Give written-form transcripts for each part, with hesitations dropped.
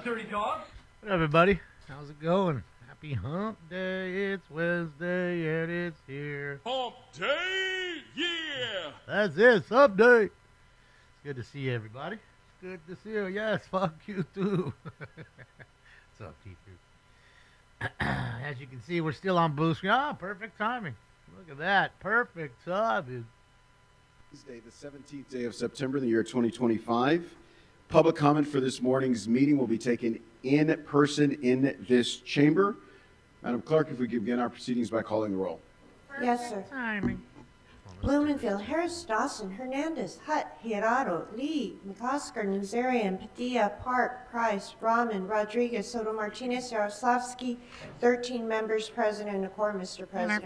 dirty dog. What up, everybody? How's it going? Happy Hump Day. It's Wednesday and it's here. Hump day, yeah. That's it. It's Hump Day. It's good to see you, everybody. It's good to see you. Yes, fuck you too. What's up, T-Fruit? As you can see, we're still on blue screen. Ah, perfect timing. Look at that. Perfect timing. Tuesday, the 17th day of September, the year 2025. Public comment for this morning's meeting will be taken in person in this chamber. Madam Clerk, if we could begin our proceedings by calling the roll. Yes, sir. Timing. Blumenfield, Harris, Dawson, Hernandez, Hutt, Hirado, Lee, McCosker, Nazarian, Padilla, Park, Price, Rahman, Rodriguez, Soto Martinez, Yaroslavsky, 13 members present and a quorum, Mr. President.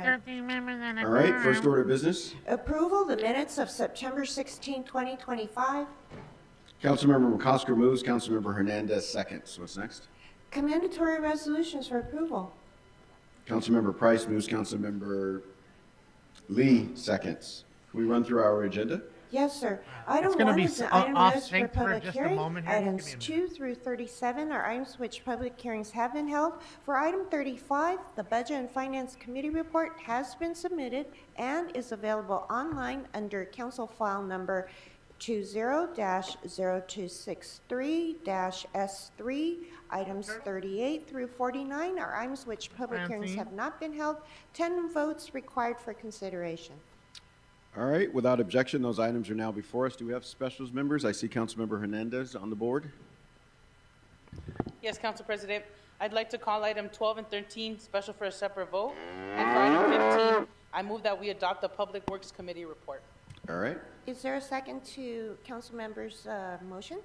All right, first order of business. Approval the minutes of September 16, 2025. Councilmember McCosker moves, Councilmember Hernandez seconds. What's next? Commendatory resolutions for approval. Councilmember Price moves, Councilmember Lee seconds. Can we run through our agenda? Yes, sir. Item gonna 1 be is the item off notice for sync for public just a hearing. moment here. Items Give me a 2 through 37 are items which public hearings have been held. For item 35, the Budget and Finance Committee report has been submitted and is available online under council file number 20-0263-S3. Items 38 through 49 are items which public hearings have not been held. 10 votes required for consideration. All right, without objection, those items are now before us. Do we have specials members? I see Councilmember Hernandez on the board. Yes, Council President. I'd like to call item 12 and 13 special for a separate vote. And for item 15, I move that we adopt the Public Works Committee report. All right. Is there a second to council members' motion?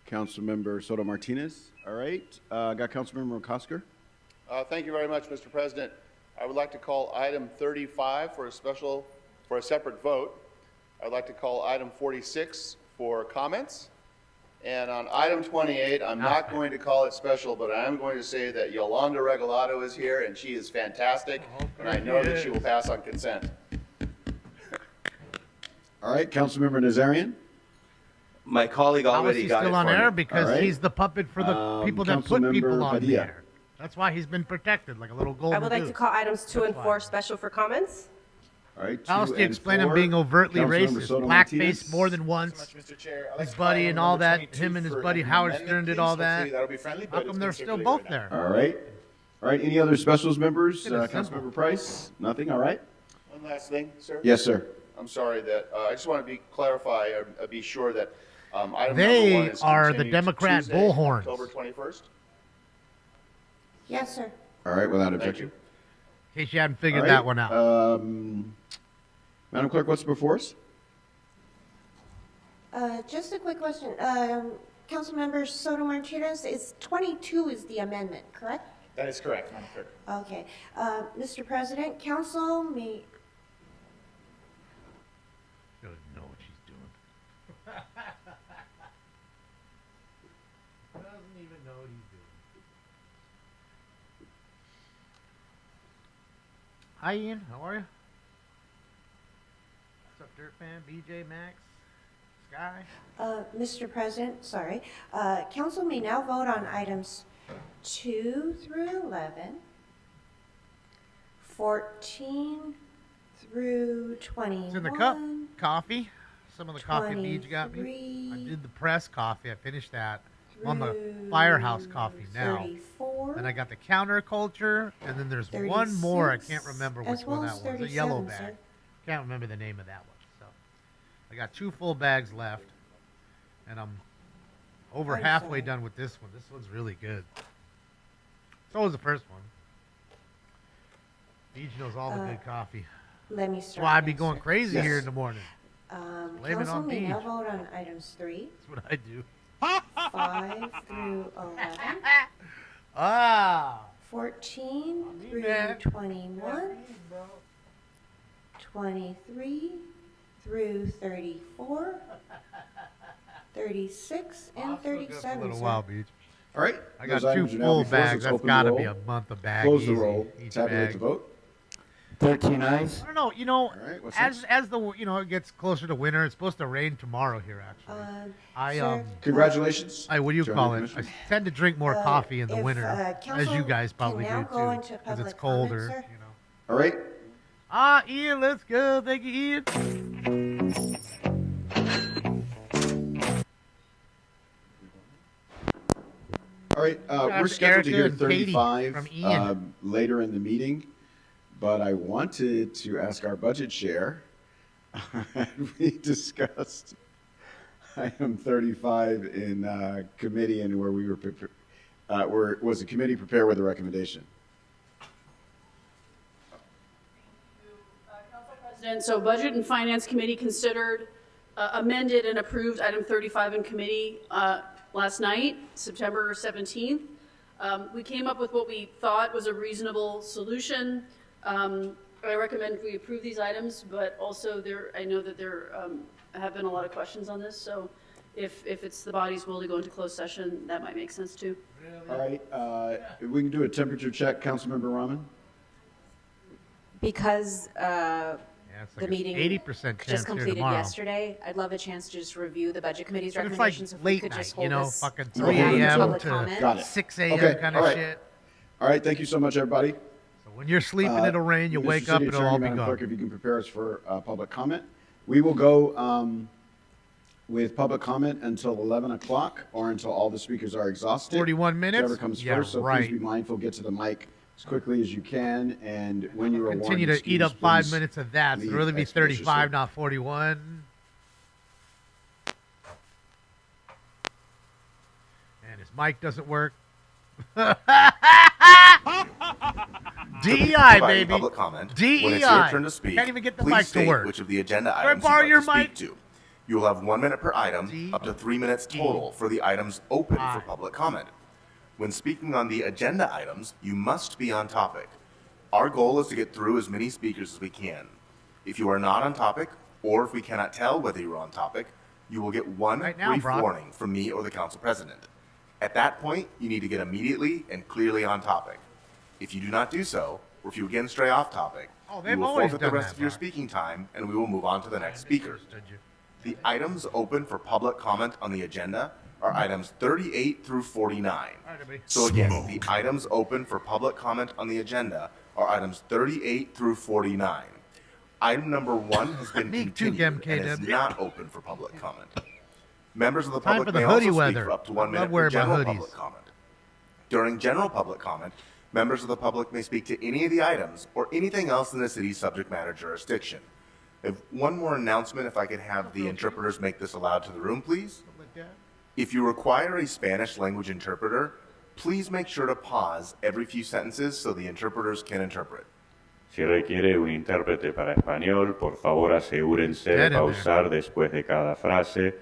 Councilmember Soto Martinez. All right. Got Councilmember McCosker. Thank you very much, Mr. President. I would like to call item 35 for a separate vote. I'd like to call item 46 for comments. And on item 28, I'm not going to call it special, but I am going to say that Yolanda Regalado is here, and she is fantastic, and I know that she will pass on consent. All right, Councilmember Nazarian. My colleague already got it still on for air me. because All right. he's the puppet for the people that put Councilmember people on the Padilla. air. That's why he's been protected like a little golden I would like to goose. call items 2 and That's 4 why. special for comments. All right. How else 2 do you and explain him 4. being overtly Councilmember racist, Soto blackface Martinez. more than once? Mr. Chair, His buddy and all that, him and his buddy Howard Stern did all that. That'll be friendly, How come they're still both there? All right. All right. Any other specials members? It is simple. Councilmember Price. Nothing. All right. One last thing, sir. Yes, sir. I'm sorry that, I just want to be sure that item They number 1 is are the continued to Democrat Tuesday, bullhorns. October 21st. Yes, sir. All right. Without Thank objection. you. In case you hadn't figured All that right, one out. Madam Clerk, what's before us? Just a quick question. Councilmember Soto Martinez, 22 is the amendment, correct? That is correct, Madam Clerk. Okay. Mr. President, council may... She doesn't know what she's doing. Doesn't even know what he's doing. Hi, Ian. How are you? What's up, Dirtfan, BJ, Max, Sky? Mr. President, sorry. Council may now vote on items 2 through 11, 14 through 21. It's in the cup. Coffee. Some of the coffee Beej got me. I 23 did the press coffee. I finished that. I'm on the Firehouse coffee now. 34. Then I got the counterculture, and then there's one more. I can't 36, remember as which well one as that was. A yellow 37, bag. sir. Can't remember the name of that one. So I got 2 full bags left, and I'm over I'm halfway sorry. done with this one. This one's really good. So was the first one. Beej knows all the good coffee. Let me That's start. why I'd be again, going sir. crazy Yes. here in the morning. Blame it Council on may now Beej. vote on items 3, That's what I do. 5 through 11, Ah! 14 me, through man. 21, 23 through 34, 36, and I'll still go for 37, a little sir. while, Beej. All right. I got those 2 items are now full before us. bags. Let's That's open the got to roll, be a month of bag. Close the easy, roll. each Tabulate bag. the vote. 13 eyes. I don't know. You know, right, what's as next? the it gets closer to winter, it's supposed to rain tomorrow here. Actually, Sir, Congratulations. what do you Joining call the it? I commission. tend to drink more coffee in the if, winter, as council you guys can probably now do go too, into because it's public colder. comment, sir. All right. Ian, let's go. Thank you, Ian. All right, we're That's scheduled to hear Erica and Katie 35 from Ian. later in the meeting, but I wanted to ask our budget chair. We discussed item 35 in committee, and where we were was the committee prepared with a recommendation? Council President, so Budget and Finance Committee considered, amended and approved item 35 in committee last night, September 17th. We came up with what we thought was a reasonable solution. I recommend we approve these items, but also I know that there have been a lot of questions on this, so if it's the body's will to go into closed session, that might make sense too. All right, we can do a temperature check, Councilmember Rahman? Because It's the like meeting 80% chance just here completed tomorrow. yesterday, I'd love a chance to just review the Budget Committee's But it's like recommendations. If we late could night, just you hold know, this fucking till 3 after a.m. public to comment. Got it. 6 a.m. Okay, kind all of right. shit. All right, thank you so much, everybody. So when you're sleeping, it'll rain. You Mr. wake up, City it'll Attorney, all be Madam gone. Clerk, if you can prepare us for public comment. We will go with public comment until 11 o'clock or until all the speakers are exhausted. 41 minutes? Whichever comes Yeah, first, so right. please be mindful, get to the mic as quickly as you can, and when you are warned, Continue to excuse, eat up 5 please minutes of that. So it'll leave really be expeditiously. 35, not 41. And his mic doesn't work. DEI, Providing baby. Public comment. DEI. When it's your turn to speak, Can't even get the please mic to state work. which of the agenda Can I items borrow you'd your like to mic? speak to. You will have 1 minute per item, up to 3 minutes total for the items open for public comment. When speaking on the agenda items, you must be on topic. Our goal is to get through as many speakers as we can. If you are not on topic, or if we cannot tell whether you're on topic, you will get one Right now, brief Brock. warning from me or the council president. At that point, you need to get immediately and clearly on topic. If you do not do so, or if you again stray off topic, Oh, you they've will always forfeit the done rest that, of your Brock. speaking time, and we will move on to the next speaker. The items open for public comment on the agenda are items 38 through 49. So again, the items open for public comment on the agenda are items 38 through 49. Item number 1 has been Me too, continued and is MKW. not open for public comment. Members of the Time public for the may hoodie also speak weather. for up to I 1 love minute for wearing my general hoodies. public comment. During general public comment, members of the public may speak to any of the items or anything else in the city's subject matter jurisdiction. I have one more announcement, if I could have the interpreters make this aloud to the room, please. If you require a Spanish language interpreter, please make sure to pause every few sentences so the interpreters can interpret. Si requiere un intérprete para español, por favor asegúrense de Dead in pausar después de cada frase.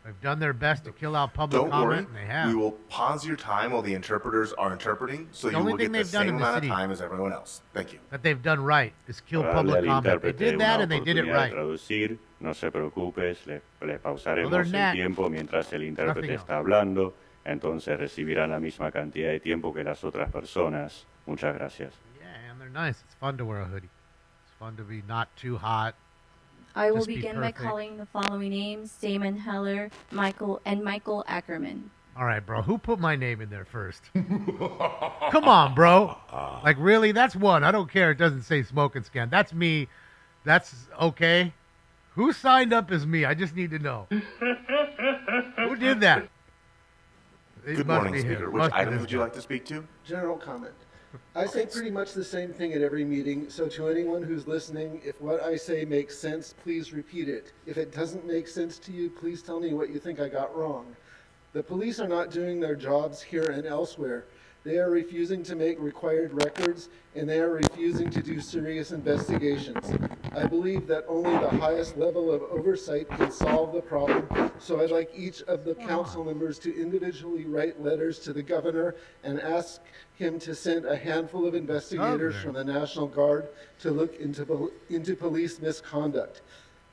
They've done their best to kill out public Don't comment, worry, and they have. we will pause your time while the interpreters are interpreting, so The you only will thing get the they've done same in the amount of city time as everyone else. Thank you. That they've done right is kill Para darle public al comment. They intérprete did that una and they did it oportunidad de right. traducir, no se preocupe, le pausaremos Other el than that, tiempo mientras el intérprete nothing está hablando, entonces recibirán la misma cantidad de tiempo que las otras personas. Muchas gracias. Yeah, and they're nice. It's fun to wear a hoodie. It's fun to be not too hot. I will Just be begin by perfect. calling the following names: Damon Heller, Michael Ackerman. All right, bro. Who put my name in there first? Come on, bro. Like, really? That's one. I don't care. It doesn't say smoke and scan. That's me. That's okay. Who signed up as me? I just need to know. Who did that? It Good must morning, be him. Speaker. Which Must be item this would you guy. like to speak to? General comment. I say pretty much the same thing at every meeting, so to anyone who's listening, if what I say makes sense, please repeat it. If it doesn't make sense to you, please tell me what you think I got wrong. The police are not doing their jobs here and elsewhere. They are refusing to make required records, and they are refusing to do serious investigations. I believe that only the highest level of oversight can solve the problem, so I'd like each of the council members to individually write letters to the governor and ask him to send a handful of investigators from the National Guard to look into police misconduct.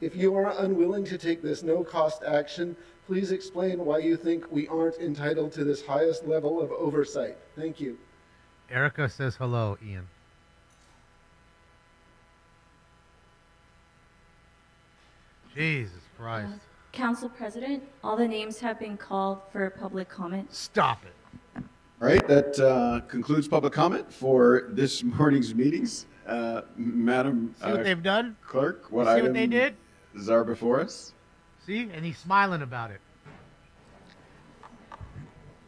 If you are unwilling to take this no-cost action, please explain why you think we aren't entitled to this highest level of oversight. Thank you. Erica says hello, Ian. Jesus Christ. Council President, all the names have been called for public comment. Stop it. All right, that concludes public comment for this morning's meetings. Madam See what they've done? Clerk, what See what they did? items are before us? See? And he's smiling about it.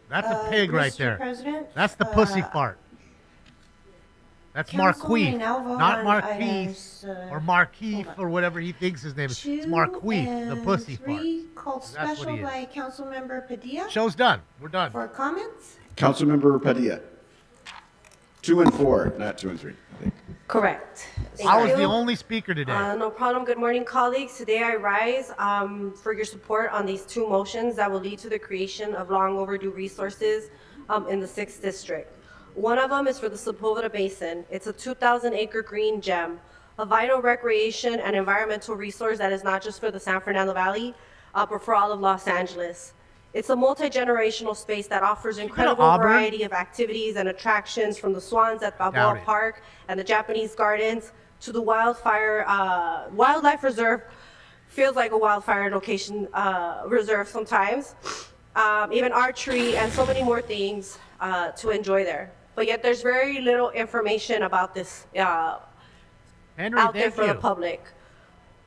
That's a pig right Mr. there. President, That's the pussy fart. That's Council Marquise, may now vote not on Marquise items, or Marquise or whatever he thinks his name is. It's 2 Marquise, the and pussy fart. 3 called That's what special he is. by Councilmember Padilla Show's done. We're done. for comments. Councilmember Padilla. 2 and 4, not 2 and 3. I think. Correct. I was the only speaker today. No problem. Good morning, colleagues. Today I rise for your support on these 2 motions that will lead to the creation of long overdue resources in the 6th District. One of them is for the Sepulveda Basin. It's a 2,000-acre green gem, a vital recreation and environmental resource that is not just for the San Fernando Valley, but for all of Los Angeles. It's a multi-generational space that offers incredible variety of activities and attractions, from the swans at Balboa Park and the Japanese gardens to the wildlife reserve. Feels like a wildfire location reserve sometimes. Even archery and so many more things to enjoy there. But yet there's very little information about this out there for the public.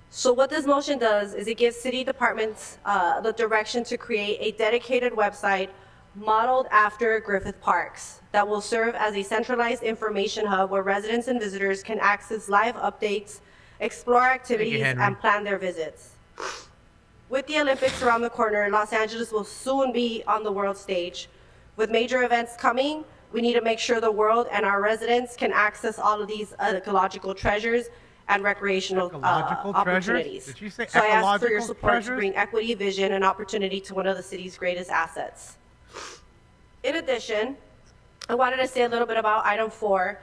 So what this motion does is it gives city departments the direction to create a dedicated website modeled after Griffith Parks that will serve as a centralized information hub where residents and visitors can access live updates, explore activities, and plan their visits. With the Olympics around the corner, Los Angeles will soon be on the world stage. With major events coming, we need to make sure the world and our residents can access all of these ecological treasures and recreational opportunities. Did you say so I ask for your ecological support treasures? to bring equity, vision, and opportunity to one of the city's greatest assets. In addition, I wanted to say a little bit about item 4,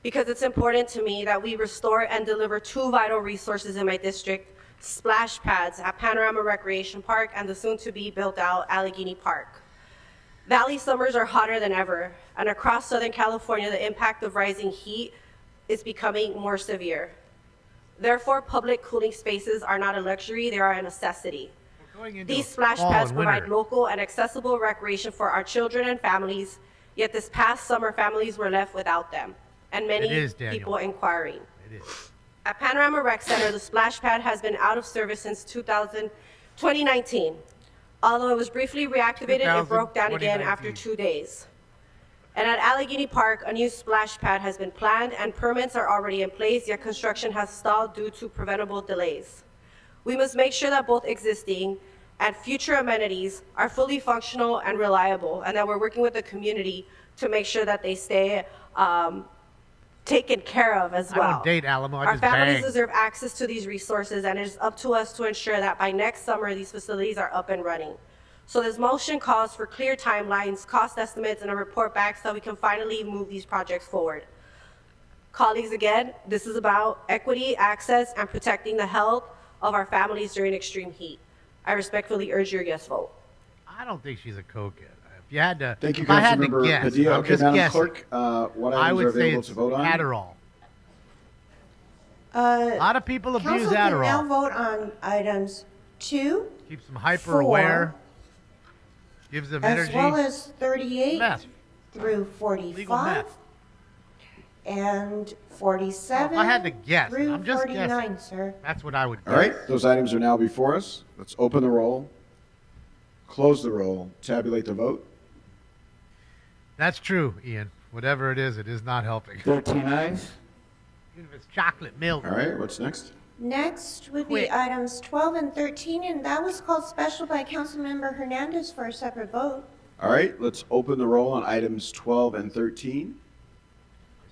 because it's important to me that we restore and deliver 2 vital resources in my district: splash pads at Panorama Recreation Park and the soon-to-be built-out Allegheny Park. Valley summers are hotter than ever, and across Southern California, the impact of rising heat is becoming more severe. Therefore, public cooling spaces are not a luxury, they are a necessity. These splash pads provide local and accessible recreation for our children and families, yet this past summer, families were left without them, and many people inquiring. At Panorama Rec Center, the splash pad has been out of service since 2019. Although it was briefly reactivated, it broke down again after 2 days. And at Allegheny Park, a new splash pad has been planned and permits are already in place, yet construction has stalled due to preventable delays. We must make sure that both existing and future amenities are fully functional and reliable, and that we're working with the community to make sure that they stay taken care of as well. I don't date Alamo, I Our just families bang. deserve access to these resources, and it is up to us to ensure that by next summer, these facilities are up and running. So this motion calls for clear timelines, cost estimates, and a report back so we can finally move these projects forward. Colleagues, again, this is about equity, access, and protecting the health of our families during extreme heat. I respectfully urge your yes vote. I don't think she's a cokehead. If you had to, Thank you, if I had to Councilmember guess, Padilla. I'm Okay, just Madam guessing. Clerk, what I items would are say available it's to vote on? Adderall. A lot of people abuse Council can Adderall. now vote on items 2, Keeps them hyper aware. Gives them as energy. well as 38 Meth. through Legal 45 meth. and 47 If I had to guess, through I'm just 49, guessing. sir. That's what I would guess. All right, those items are now before us. Let's open the roll, close the roll, tabulate the vote. That's true, Ian. Whatever it is not helping. 13 ayes. Even if it's chocolate milk. All right, what's next? Next would Quick. be items 12 and 13, and that was called special by Councilmember Hernandez for a separate vote. All right, let's open the roll on items 12 and 13.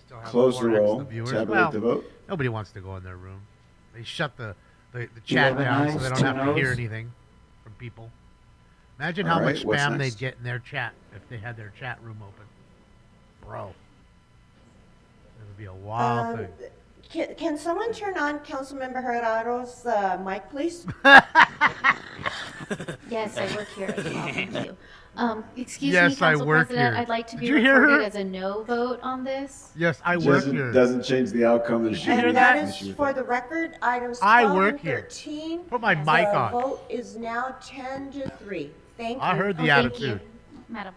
Still have Close the 4x roll, viewers. tabulate Well, the vote. Nobody wants to go in their room. They shut the chat 11 down so ayes, they don't 10 have to hear noes. anything from people. Imagine All how right, much what's spam next? they'd get in their chat if they had their chat room open. Bro. It would be a wild thing. Can someone turn on Councilmember Gerardo's mic, please? Yes, I work here as well. Thank you. Excuse Yes, me, I Council work President. here. I'd like to Did be you hear recorded her? as a no vote on this. Yes, I work here. Doesn't change the outcome. There's hear And that? that is for the record, items I 12 work and here. 13. Put my mic The on. vote is now 10-3. Thank you. I heard the Thank attitude. you, Madam.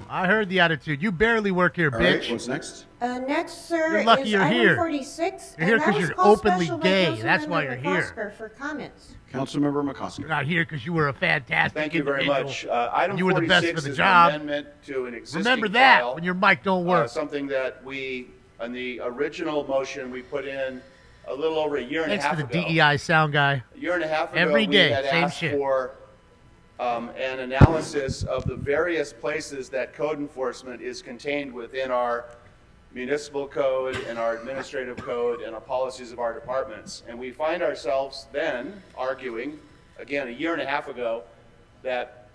I heard the attitude. You barely work here, All right, bitch. what's next? Next, sir, You're lucky is you're item here. 46. You're here and that 'cause was you're called openly special by gay. That's why Councilmember you're here. McCosker for comments. Councilmember McCosker. You're not here because you were a fantastic Thank you very individual. much. Item You were the best 46 for the is job. an amendment to an existing Remember that file. when your mic don't work. Something that we, on the original motion, we put in a little over a year and Thanks a to half the ago. DEI sound guy. A year and a half ago, Every we day, had same asked shit. for an analysis of the various places that code enforcement is contained within our municipal code and our administrative code and our policies of our departments. And we find ourselves then arguing, again, a year and a half ago, that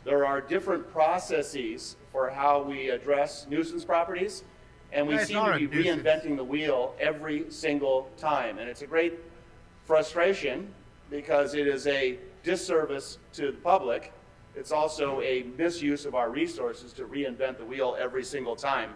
there are different processes for how we address nuisance properties, and we Guys seem are to a be nuisance. reinventing the wheel every single time. And it's a great frustration because it is a disservice to the public. It's also a misuse of our resources to reinvent the wheel every single time.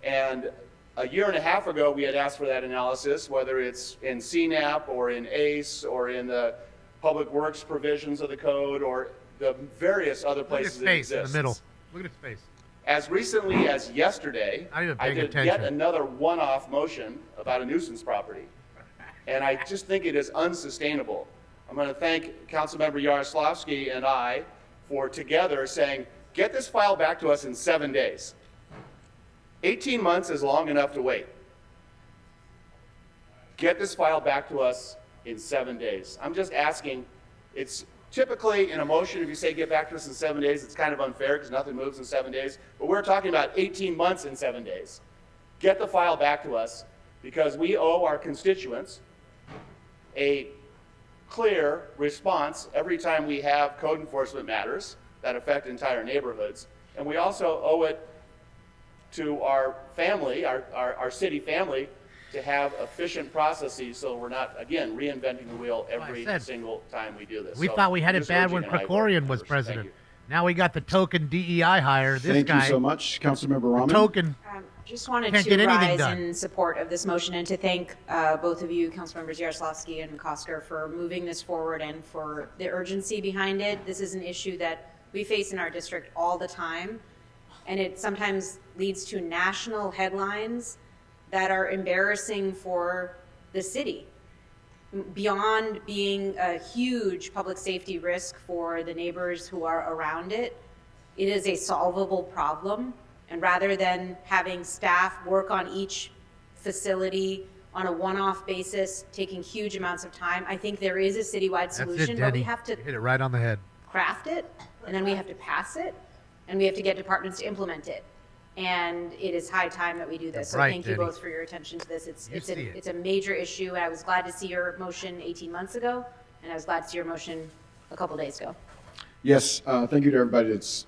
And a year and a half ago, we had asked for that analysis, whether it's in CNAP or in ACE or in the Public Works provisions of the code or the various other Look at his places it face in the exists. middle. Look at his face. As recently as yesterday, Not even I paying did attention. yet another one-off motion about a nuisance property. And I just think it is unsustainable. I'm going to thank Councilmember Yaroslavsky and I for together saying, get this file back to us in 7 days. 18 months is long enough to wait. Get this file back to us in 7 days. I'm just asking, it's typically in a motion, if you say get back to us in 7 days, it's kind of unfair because nothing moves in 7 days. But we're talking about 18 months in 7 days. Get the file back to us because we owe our constituents a clear response every time we have code enforcement matters that affect entire neighborhoods. And we also owe it to our family, our city family, to have efficient processes so we're not, again, reinventing the wheel every single time we do this. We So thought we had I'm it just bad urging when an aye vote Krikorian was first. Thank president. you. Now we got the token DEI hire. This Thank guy. you so much. Councilmember Rahman. Token. Just wanted Can't to get anything rise done. in support of this motion and to thank both of you, Councilmembers Yaroslavsky and McCosker, for moving this forward and for the urgency behind it. This is an issue that we face in our district all the time, and it sometimes leads to national headlines that are embarrassing for the city. Beyond being a huge public safety risk for the neighbors who are around it, it is a solvable problem. And rather than having staff work on each facility on a one-off basis, taking huge amounts of time, I think there is a citywide That's solution, it, but Denny. we have to Hit it right on the head. craft it, and then we have to pass it, and we have to get departments to implement it. And it is high time that we do this. So Right, thank you Denny. both for your attention to this. You see it. It's a major issue, and I was glad to see your motion 18 months ago, and I was glad to see your motion a couple days ago. Yes, thank you to everybody that's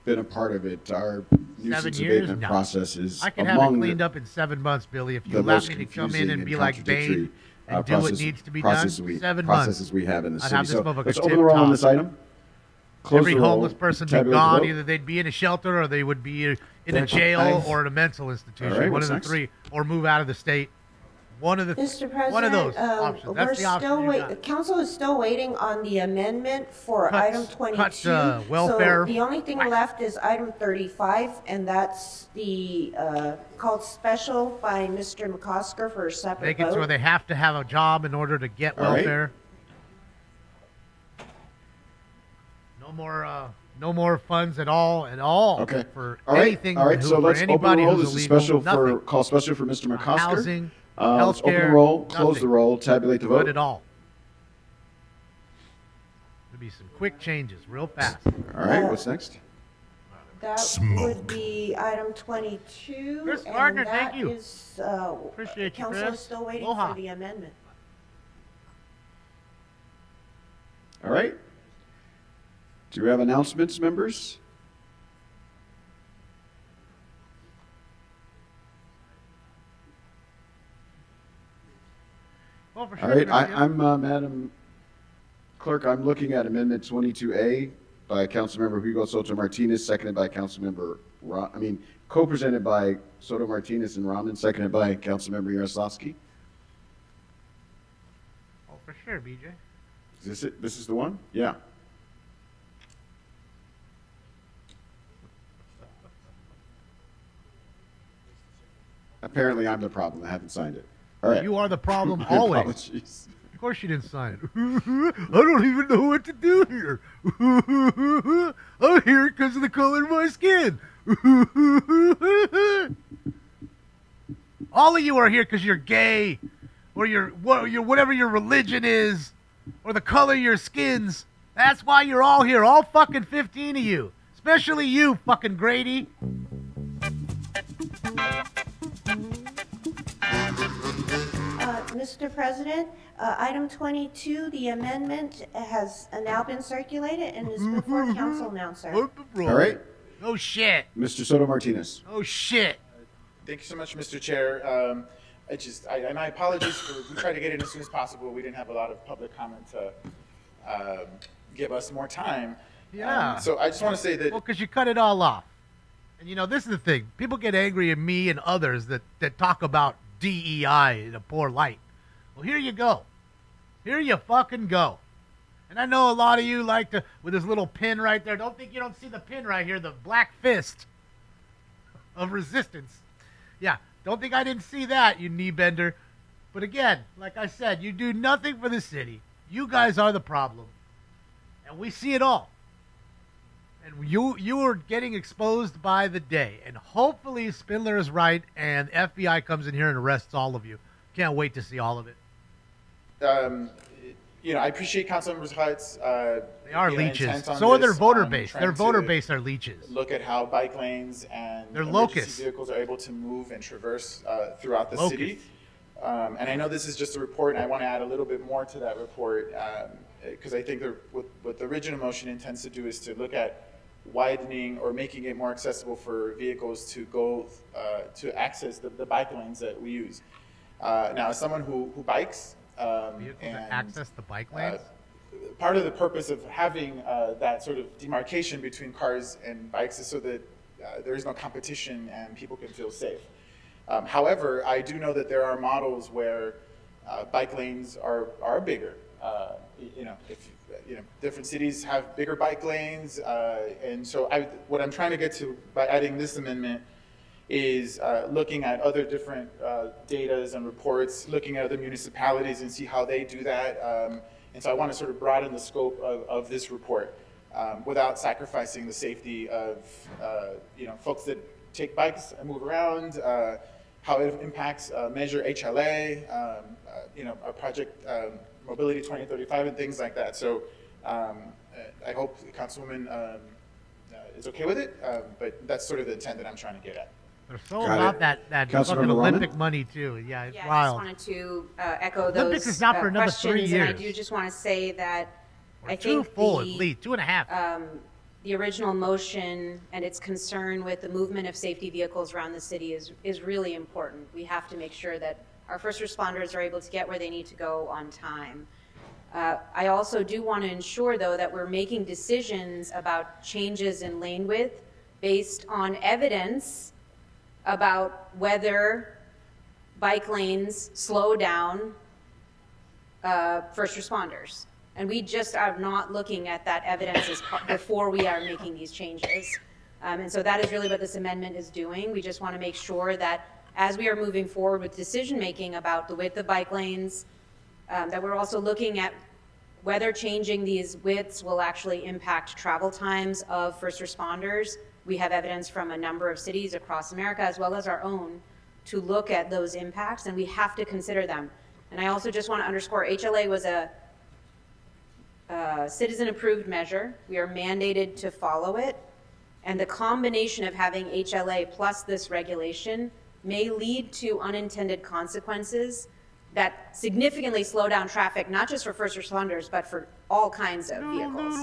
been a part of it. Our 7 nuisance years? abatement No. process is I can have it among cleaned the, up in 7 months, Billy. If you the allow most me to come in confusing and and be like contradictory Bane and do what needs to be done, processes 7 processes months. we have in the I'd city. have this So motherfucker let's open the roll on this tip-top. item. Close Every the roll. homeless person be Tabulate the gone. vote. Either they'd be in a shelter or they would be in a Thank you. jail Thanks. or in a mental institution. All right, One what's of the next? three. Or move out of the state. One of the Mr. President, one of those options. we're That's the option still you got. the council is still waiting on the amendment for Cuts- item 22. cuts, welfare. So the only thing left is item 35, and that's the called special by Mr. McCosker for a separate Make it so vote. they have to have a job in order to get All right. welfare. No more funds at all Okay. for All right. anything. All right. So for let's open the anybody roll. who's This is illegal, special for nothing. call special for Mr. McCosker. Housing, Let's open the healthcare, roll, close nothing. the roll, tabulate the Good vote. at all. There'll be some quick changes, real fast. All right. What's next? That would be item 22. Chris and Gardner, that thank you. is, Appreciate you, council Chris. is still waiting Aloha. for the amendment. All right. Do we have announcements, members? for All sure. right, Chris, yeah. I'm, Madam Clerk, I'm looking at Amendment 22A by Councilmember Hugo Soto Martinez, seconded by Councilmember, co-presented by Soto Martinez and Rahman, seconded by Councilmember Yaroslavsky. Oh, for sure, BJ. Is this it? This is the one? Yeah. Apparently, I'm the problem. I haven't signed it. All right. You are the problem My always. apologies. Of course you didn't sign it. I don't even know what to do here. I'm here because of the color of my skin. All of you are here because you're gay, or you're whatever your religion is, or the color of your skins. That's why you're all here, all fucking 15 of you. Especially you, fucking Grady. Mr. President, item 22, the amendment has now been circulated and is before council now, sir. All right. Oh, shit. Mr. Soto Martinez. Oh, shit. Thank you so much, Mr. Chair. My apologies we tried to get in as soon as possible. We didn't have a lot of public comment to give us more time. Yeah. So I just want to say that. Well, because you cut it all off. And, this is the thing. People get angry at me and others that talk about DEI in a poor light. Well, here you go. Here you fucking go. And I know a lot of you like to, with this little pin right there. Don't think you don't see the pin right here, the black fist of resistance. Yeah, don't think I didn't see that, you knee bender. But again, like I said, you do nothing for the city. You guys are the problem. And we see it all. And you are getting exposed by the day. And hopefully Spindler is right and FBI comes in here and arrests all of you. Can't wait to see all of it. I appreciate Councilmember Hutt's They are leeches. intent on So are their this, voter base. trying Their voter to base are leeches. Look at how bike lanes and They're emergency locusts. vehicles are able to move and traverse throughout the Locusts. city. And I know this is just a report, and I want to add a little bit more to that report because I think what the original motion intends to do is to look at widening or making it more accessible for vehicles to go to access the bike lanes that we use. Now, as someone who bikes, Vehicles that access the bike lanes? part of the purpose of having that sort of demarcation between cars and bikes is so that there is no competition and people can feel safe. However, I do know that there are models where bike lanes are bigger. Different cities have bigger bike lanes, and so what I'm trying to get to by adding this amendment is looking at other different datas and reports, looking at other municipalities and see how they do that. And so I want to sort of broaden the scope of this report without sacrificing the safety of folks that take bikes and move around, how it impacts Measure HLA, our project Mobility 2035 and things like that. So I hope the Councilwoman is okay with it, but that's sort of the intent that I'm trying to get at. They're so about that fucking Olympic money too. Yeah, it's Yeah, wild. I just wanted to echo those Olympics is not for another 3 questions, years. and I do just want to say that I Two think full at least, 2.5. the original motion and its concern with the movement of safety vehicles around the city is really important. We have to make sure that our first responders are able to get where they need to go on time. I also do want to ensure, though, that we're making decisions about changes in lane width based on evidence about whether bike lanes slow down first responders. And we just are not looking at that evidence before we are making these changes. And so that is really what this amendment is doing. We just want to make sure that as we are moving forward with decision-making about the width of bike lanes, that we're also looking at whether changing these widths will actually impact travel times of first responders. We have evidence from a number of cities across America, as well as our own, to look at those impacts, and we have to consider them. And I also just want to underscore, HLA was a citizen-approved measure. We are mandated to follow it, and the combination of having HLA plus this regulation may lead to unintended consequences that significantly slow down traffic, not just for first responders, but for all kinds of vehicles.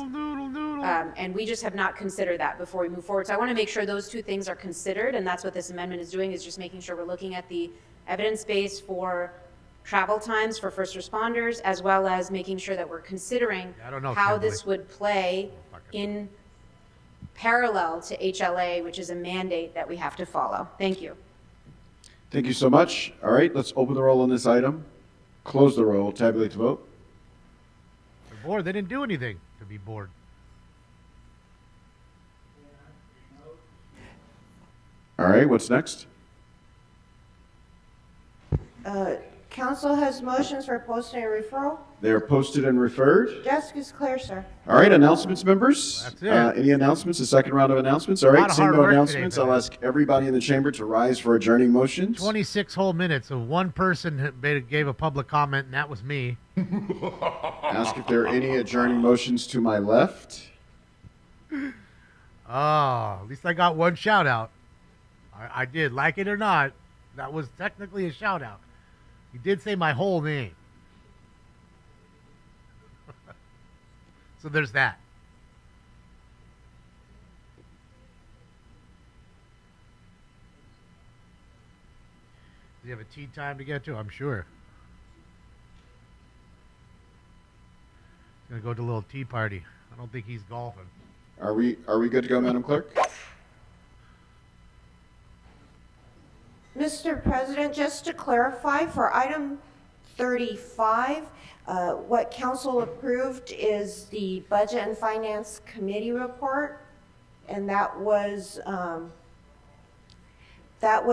And we just have not considered that before we move forward. So I want to make sure those two things are considered, and that's what this amendment is doing, is just making sure we're looking at the evidence base for travel times for first responders, as well as making sure that we're considering I don't know, how Kimberly. this would play in parallel to HLA, which is a mandate that we have to follow. Thank you. Thank you so much. All right, let's open the roll on this item, close the roll, tabulate the vote. They're bored. They didn't do anything to be bored. All right, what's next? Council has motions for posting and referral. They are posted and referred. Desk is clear, sir. All right, announcements, members. That's it. Any announcements? A second round of announcements. All A lot right, of seeing hard no work today, announcements, I'll man. ask everybody in the chamber to rise for adjourning motions. 26 whole minutes of one person gave a public comment, and that was me. Ask if there are any adjourning motions to my left. Oh, at least I got one shout out. I did, like it or not. That was technically a shout out. He did say my whole name. So there's that. Do you have a tea time to get to? I'm sure. He's gonna go to a little tea party. I don't think he's golfing. Are we good to go, Madam Clerk? Mr. President, just to clarify, for item 35, what council approved is the Budget and Finance Committee report, and that was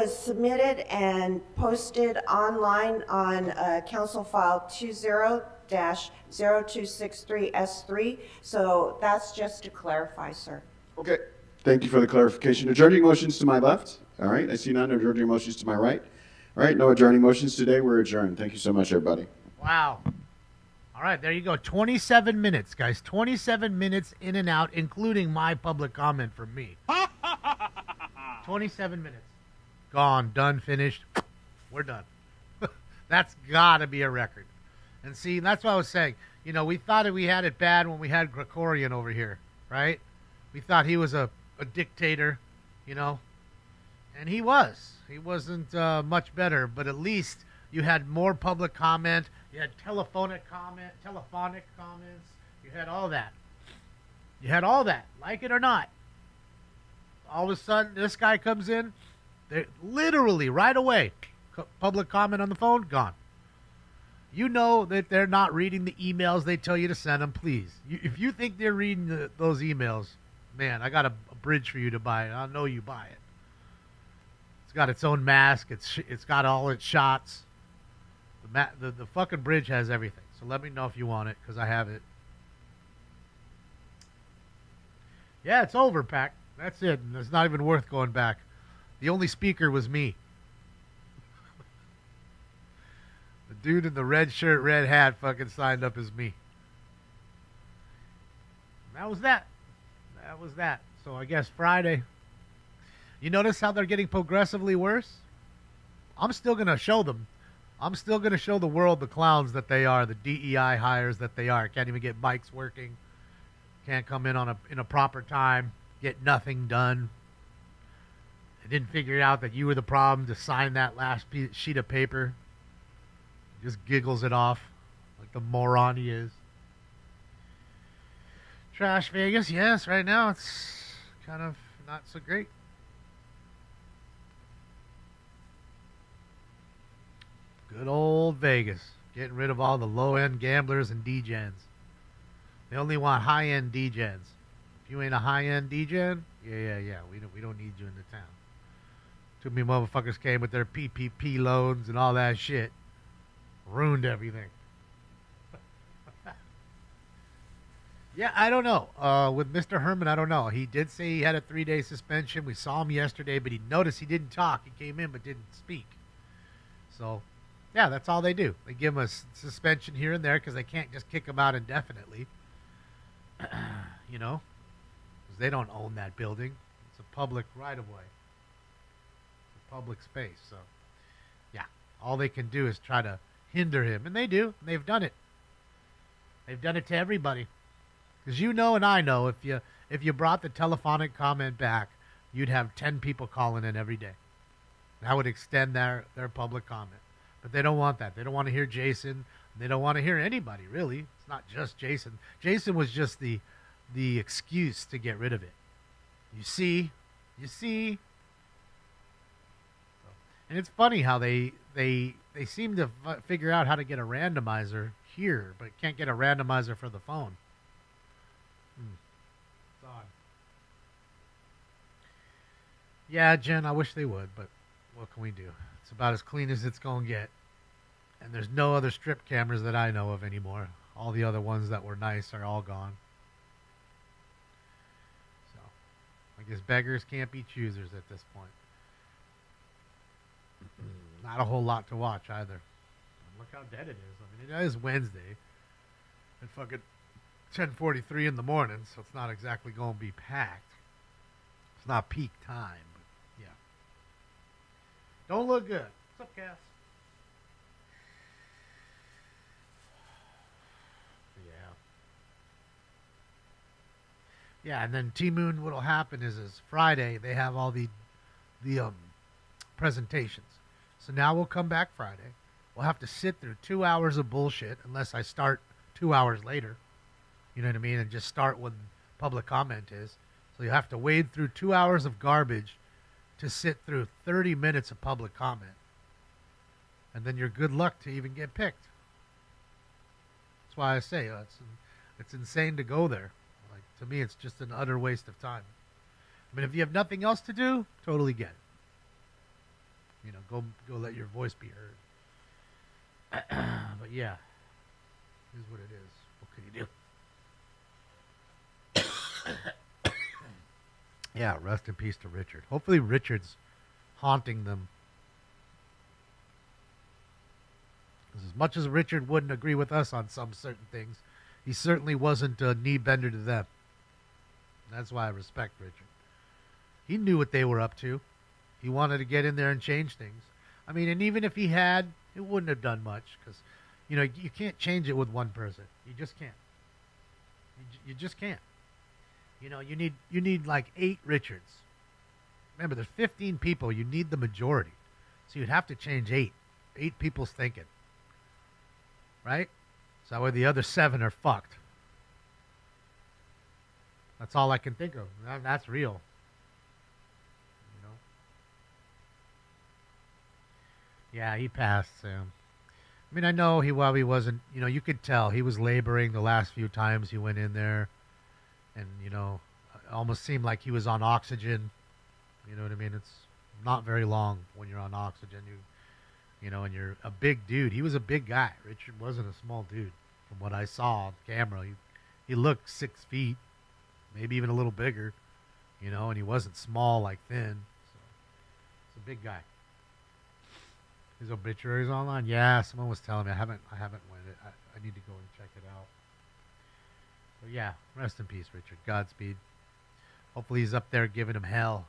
submitted and posted online on Council File 20-0263S3. So that's just to clarify, sir. Okay. Thank you for the clarification. Adjourning motions to my left. All right, I see none. Adjourning motions to my right. All right, no adjourning motions today. We're adjourned. Thank you so much, everybody. Wow. All right, there you go. 27 minutes, guys. 27 minutes in and out, including my public comment from me. 27 minutes. Gone, done, finished. We're done. That's got to be a record. And see, that's what I was saying. You know, we thought we had it bad when we had Gregorian over here, right? We thought he was a dictator, you know? And he was. He wasn't much better, but at least you had more public comment. You had telephonic comments. You had all that. Like it or not. All of a sudden, this guy comes in. They literally right away, public comment on the phone, gone. You know that they're not reading the emails they tell you to send them. Please, if you think they're reading those emails, man, I got a bridge for you to buy. I know you buy it. It's got its own mask. It's got all its shots. The fucking bridge has everything. So let me know if you want it, because I have it. Yeah, it's over, Pac. That's it. And it's not even worth going back. The only speaker was me. The dude in the red shirt, red hat fucking signed up as me. And that was that. So I guess Friday. You notice how they're getting progressively worse? I'm still going to show them. I'm still going to show the world the clowns that they are, the DEI hires that they are. Can't even get mics working. Can't come in in a proper time. Get nothing done. They didn't figure out that you were the problem to sign that last sheet of paper. Just giggles it off like the moron he is. Trash Vegas, yes, right now it's kind of not so great. Good old Vegas, getting rid of all the low-end gamblers and degens. They only want high-end degens. If you ain't a high-end degen, yeah, we don't need you in the town. Too many motherfuckers came with their PPP loans and all that shit. Ruined everything. Yeah, I don't know. With Mr. Herman, I don't know. He did say he had a 3-day suspension. We saw him yesterday, but he noticed he didn't talk. He came in but didn't speak. So, yeah, that's all they do. They give him a suspension here and there because they can't just kick him out indefinitely. You know? Because they don't own that building. It's a public right-of-way. It's a public space. So, yeah, all they can do is try to hinder him. And they do. And they've done it. They've done it to everybody. Because you know and I know if you brought the telephonic comment back, you'd have 10 people calling in every day. That would extend their public comment. But they don't want that. They don't want to hear Jason. They don't want to hear anybody, really. It's not just Jason. Jason was just the excuse to get rid of it. You see? And it's funny how they seem to figure out how to get a randomizer here, but can't get a randomizer for the phone. It's odd. Yeah, Jen, I wish they would, but what can we do? It's about as clean as it's going to get. And there's no other strip cameras that I know of anymore. All the other ones that were nice are all gone. So, I guess beggars can't be choosers at this point. Not a whole lot to watch either. And look how dead it is. I mean, it is Wednesday at fucking 10:43 in the morning, so it's not exactly going to be packed. It's not peak time, but yeah. Don't look good. What's up, Cass? Yeah, and then T-Moon, what'll happen is Friday, they have all the presentations. So now we'll come back Friday. We'll have to sit through 2 hours of bullshit unless I start 2 hours later. You know what I mean? And just start when public comment is. So you have to wade through 2 hours of garbage to sit through 30 minutes of public comment. And then you're good luck to even get picked. That's why I say it's insane to go there. Like, to me, it's just an utter waste of time. I mean, if you have nothing else to do, totally get it. You know, go let your voice be heard. But yeah, here's what it is. What can you do? Yeah, rest in peace to Richard. Hopefully Richard's haunting them. As much as Richard wouldn't agree with us on some certain things, he certainly wasn't a knee bender to them. That's why I respect Richard. He knew what they were up to. He wanted to get in there and change things. I mean, and even if he had, it wouldn't have done much because, you know, you can't change it with one person. You just can't. You just can't. You know, you need like 8 Richards. Remember, there's 15 people. You need the majority. So you'd have to change 8. 8 people's thinking. Right? So that way the other 7 are fucked. That's all I can think of. That's real. You know? Yeah, he passed, Sam. I mean, I know he wasn't, you know, you could tell he was laboring the last few times he went in there. And, you know, it almost seemed like he was on oxygen. You know what I mean? It's not very long when you're on oxygen. You know, and you're a big dude. He was a big guy. Richard wasn't a small dude. From what I saw on camera, he looked 6 feet, maybe even a little bigger, you know, and he wasn't small, like thin. So, he's a big guy. His obituary's online? Yeah, someone was telling me. I haven't went it. I need to go and check it out. But yeah, rest in peace, Richard. Godspeed. Hopefully he's up there giving him hell.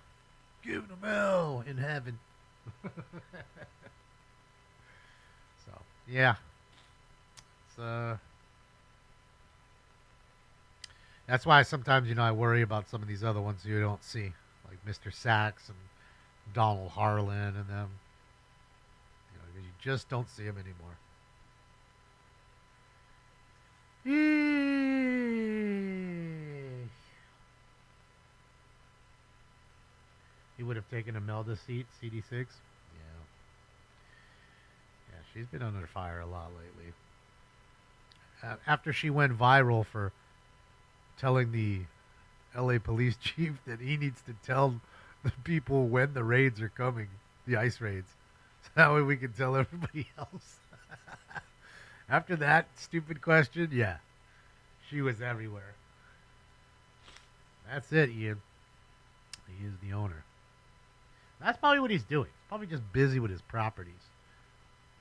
Giving him hell in heaven. So, yeah. It's, that's why sometimes, you know, I worry about some of these other ones you don't see. Like Mr. Sachs and Donald Harlan and them. You know, you just don't see them anymore. He would have taken Imelda's seat, CD6. Yeah. Yeah, she's been under fire a lot lately. After she went viral for telling the LA police chief that he needs to tell the people when the raids are coming, the ICE raids. So that way we can tell everybody else. After that stupid question, yeah, she was everywhere. That's it, Ian. He is the owner. That's probably what he's doing. He's probably just busy with his properties.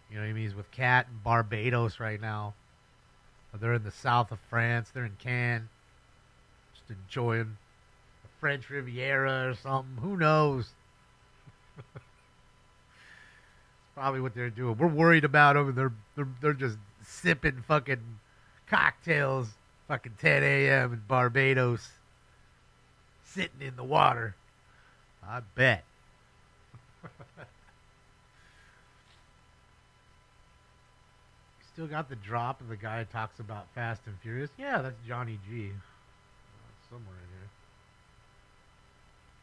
You know what I mean? He's with Kat in Barbados right now. Or they're in the south of France. They're in Cannes. Just enjoying the French Riviera or something. Who knows? It's probably what they're doing. We're worried about them, and they're just sipping fucking cocktails, fucking 10 a.m. in Barbados, sitting in the water. I bet. still got the drop of the guy who talks about Fast and Furious? Yeah, that's Johnny G. Somewhere in here.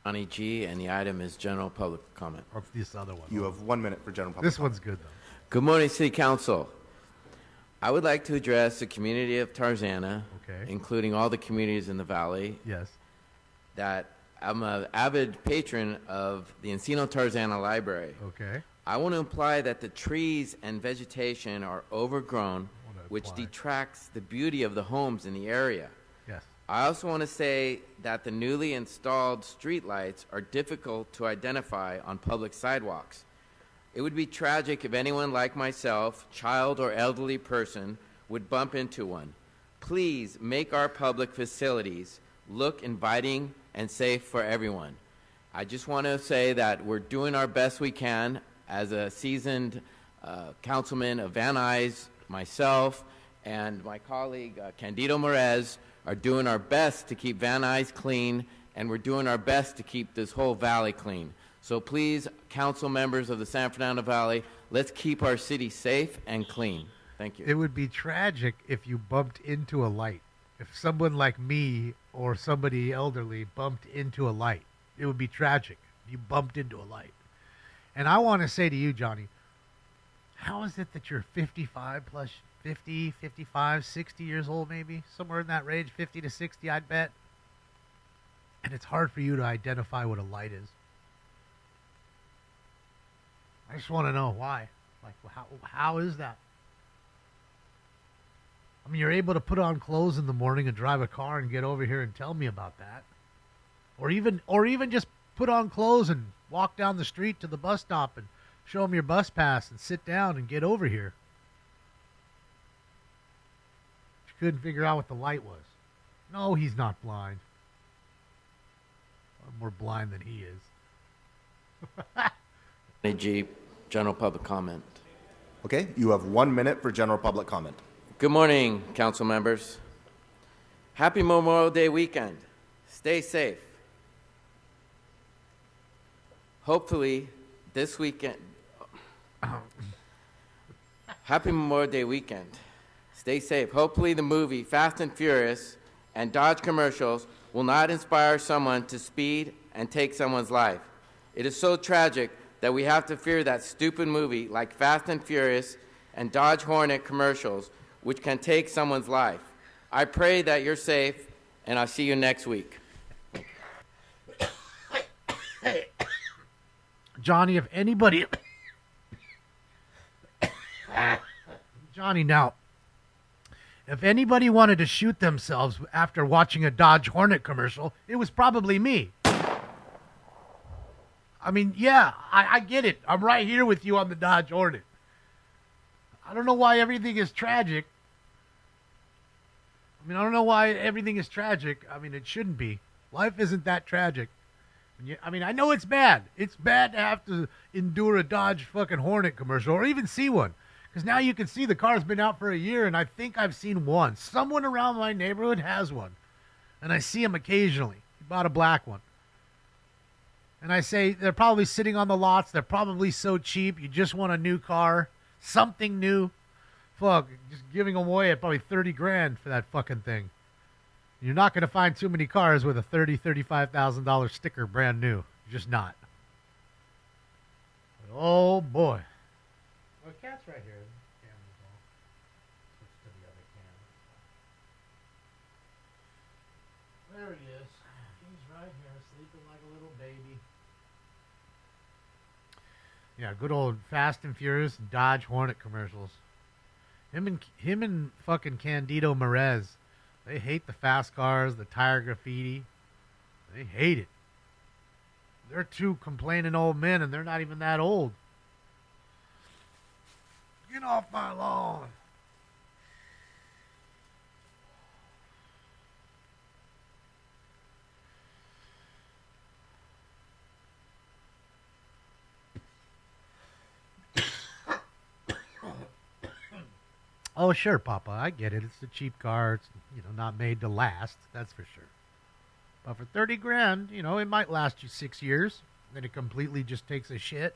Johnny G, and the item is general public comment. Or this other one. You have 1 minute for general public This comment. one's good, though. Good morning, City Council. I would like to address the community of Tarzana, Okay. including all the communities in the valley, Yes. that I'm an avid patron of the Encino Tarzana Library. Okay. I want to imply that the trees and vegetation are overgrown, Wanna which imply. detracts the beauty of the homes in the area. Yes. I also want to say that the newly installed streetlights are difficult to identify on public sidewalks. It would be tragic if anyone like myself, child or elderly person, would bump into one. Please make our public facilities look inviting and safe for everyone. I just want to say that we're doing our best we can as a seasoned councilman of Van Nuys, myself, and my colleague Candido Merez are doing our best to keep Van Nuys clean, and we're doing our best to keep this whole valley clean. So please, council members of the San Fernando Valley, let's keep our city safe and clean. Thank you. It would be tragic if you bumped into a light. If someone like me or somebody elderly bumped into a light, it would be tragic. You bumped into a light. And I want to say to you, Johnny, how is it that you're 55 plus 50, 55, 60 years old maybe? Somewhere in that range, 50 to 60, I'd bet. And it's hard for you to identify what a light is. I just want to know why. Like, how is that? I mean, you're able to put on clothes in the morning and drive a car and get over here and tell me about that. Or even just put on clothes and walk down the street to the bus stop and show them your bus pass and sit down and get over here. You couldn't figure out what the light was. No, he's not blind. I'm more blind than he is. G, general public comment. Okay, you have 1 minute for general public comment. Good morning, council members. Happy Memorial Day weekend. Stay safe. Hopefully, this weekend. Happy Memorial Day weekend. Stay safe. Hopefully, the movie Fast and Furious and Dodge commercials will not inspire someone to speed and take someone's life. It is so tragic that we have to fear that stupid movie like Fast and Furious and Dodge Hornet commercials, which can take someone's life. I pray that you're safe, and I'll see you next week. Johnny, if anybody... Johnny, now, if anybody wanted to shoot themselves after watching a Dodge Hornet commercial, it was probably me. I mean, yeah, I get it. I'm right here with you on the Dodge Hornet. I don't know why everything is tragic. I mean, I don't know why everything is tragic. I mean, it shouldn't be. Life isn't that tragic. I mean, I know it's bad. It's bad to have to endure a Dodge fucking Hornet commercial or even see one. Because now you can see the car's been out for a year, and I think I've seen one. Someone around my neighborhood has one. And I see them occasionally. He bought a black one. And I say, they're probably sitting on the lots. They're probably so cheap. You just want a new car. Something new. Fuck, just giving away at probably 30 grand for that fucking thing. You're not going to find too many cars with a $30,000, $35,000 sticker brand new. You're just not. But oh, boy. Oh, cat's right here. Camera's off. Switch to the other camera. There he is. He's right here, sleeping like a little baby. Yeah, good old Fast and Furious Dodge Hornet commercials. Him and fucking Candido Merez. They hate the fast cars, the tire graffiti. They hate it. They're two complaining old men, and they're not even that old. Get off my lawn. Oh, sure, Papa. I get it. It's a cheap car. It's, not made to last. That's for sure. But for 30 grand, it might last you 6 years. Then it completely just takes a shit.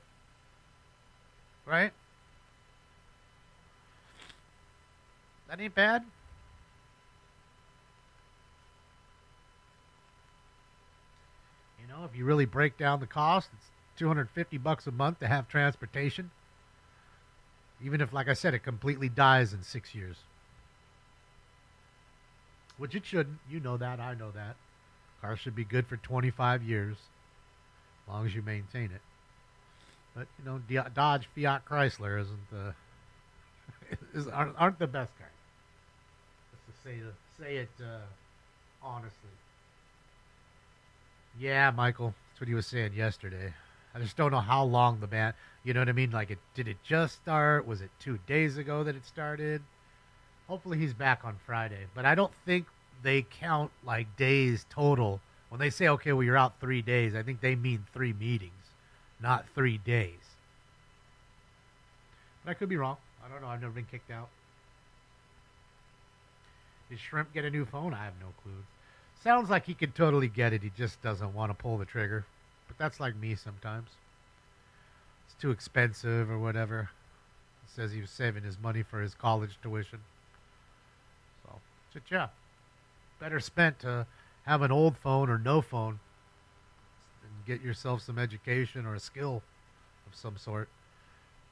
Right? That ain't bad. You know, if you really break down the cost, it's $250 a month to have transportation. Even if, like I said, it completely dies in 6 years. Which it shouldn't. You know that. I know that. Car should be good for 25 years, as long as you maintain it. But, you know, Dodge, Fiat, Chrysler aren't the best cars. Just to say it honestly. Yeah, Michael. That's what he was saying yesterday. I just don't know how long the ban. You know what I mean? Like, did it just start? Was it 2 days ago that it started? Hopefully he's back on Friday. But I don't think they count, like, days total. When they say, okay, well, you're out 3 days, I think they mean 3 meetings, not 3 days. But I could be wrong. I don't know. I've never been kicked out. Did Shrimp get a new phone? I have no clue. Sounds like he could totally get it. He just doesn't want to pull the trigger. But that's like me sometimes. It's too expensive or whatever. He says he was saving his money for his college tuition. So, yeah. Better spent to have an old phone or no phone and get yourself some education or a skill of some sort.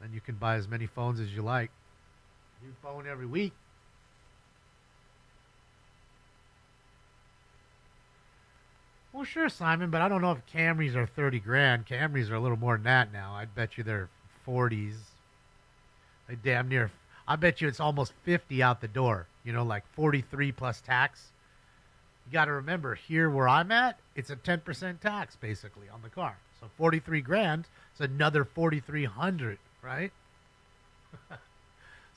Then you can buy as many phones as you like. New phone every week. Well, sure, Simon, but I don't know if Camrys are 30 grand. Camrys are a little more than that now. I'd bet you they're 40s. They damn near. I bet you it's almost 50 out the door. You know, like 43 plus tax. You got to remember, here where I'm at, it's a 10% tax basically on the car. So 43 grand is another 4,300, right?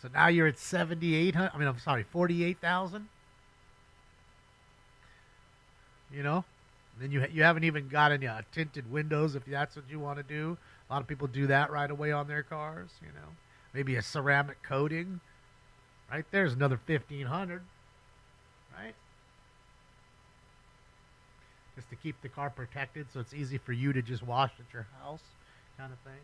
So now you're at 7,800. I mean, I'm sorry, 48,000. You know, then you haven't even got any tinted windows if that's what you want to do. A lot of people do that right away on their cars. You know, maybe a ceramic coating. Right there's another 1,500. Right. Just to keep the car protected, so it's easy for you to just wash at your house, kind of thing.